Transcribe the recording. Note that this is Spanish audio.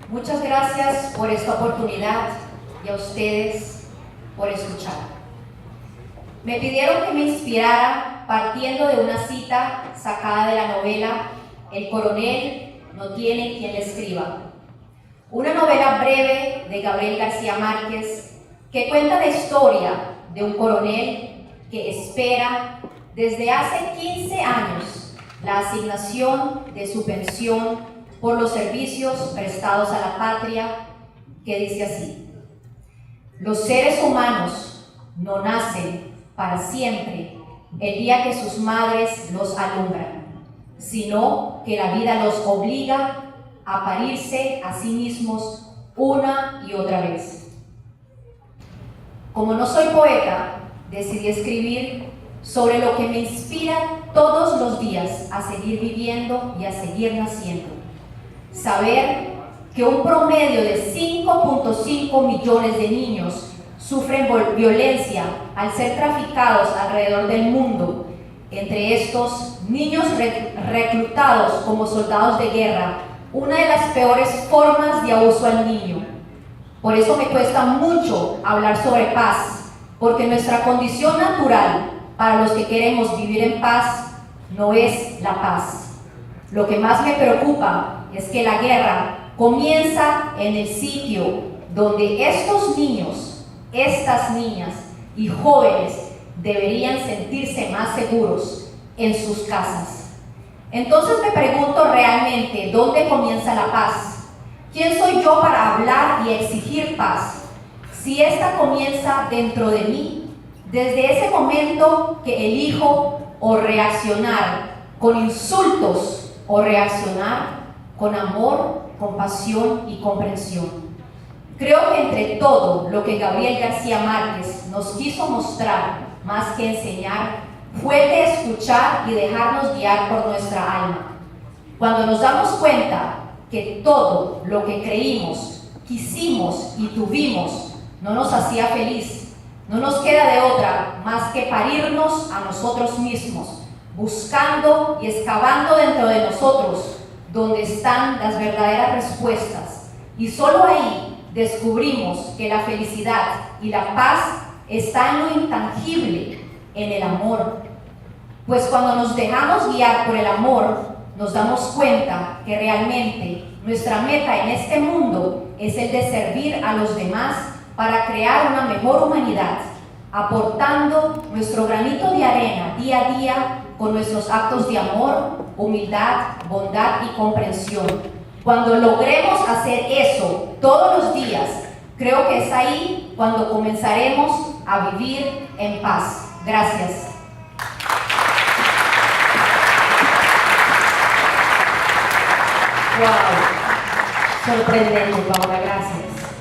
Muchas gracias por esta oportunidad y a ustedes por escuchar. Me pidieron que me inspirara partiendo de una cita sacada de la novela El coronel no tiene quien le escriba, una novela breve de Gabriel García Márquez que cuenta la historia de un coronel que espera desde hace 15 años la asignación de su pensión por los servicios prestados a la patria, que dice así: los seres humanos no nacen para siempre el día que sus madres los alumbran, sino que la vida los obliga a parirse a sí mismos una y otra vez. Como no soy poeta, decidí escribir sobre lo que me inspira todos los días a seguir viviendo y a seguir naciendo. Saber que un promedio de 5.5 millones de niños sufren violencia al ser traficados alrededor del mundo. Entre estos, niños reclutados como soldados de guerra, una de las peores formas de abuso al niño. Por eso me cuesta mucho hablar sobre paz, porque nuestra condición natural para los que queremos vivir en paz no es la paz. Lo que más me preocupa es que la guerra comienza en el sitio donde estos niños, estas niñas y jóvenes deberían sentirse más seguros, en sus casas. Entonces me pregunto realmente, ¿dónde comienza la paz? ¿Quién soy yo para hablar y exigir paz? Si esta comienza dentro de mí, desde ese momento que elijo o reaccionar con insultos o reaccionar con amor, compasión y comprensión. Creo que entre todo lo que Gabriel García Márquez nos quiso mostrar, más que enseñar, fue de escuchar y dejarnos guiar por nuestra alma. Cuando nos damos cuenta que todo lo que creímos, quisimos y tuvimos no nos hacía feliz, no nos queda de otra más que parirnos a nosotros mismos, buscando y excavando dentro de nosotros donde están las verdaderas respuestas. Y solo ahí descubrimos que la felicidad y la paz está en lo intangible, en el amor. Pues cuando nos dejamos guiar por el amor, nos damos cuenta que realmente nuestra meta en este mundo es el de servir a los demás para crear una mejor humanidad, aportando nuestro granito de arena día a día con nuestros actos de amor, humildad, bondad y comprensión. Cuando logremos hacer eso todos los días, creo que es ahí cuando comenzaremos a vivir en paz. Gracias. Wow, sorprendente, Paola, gracias.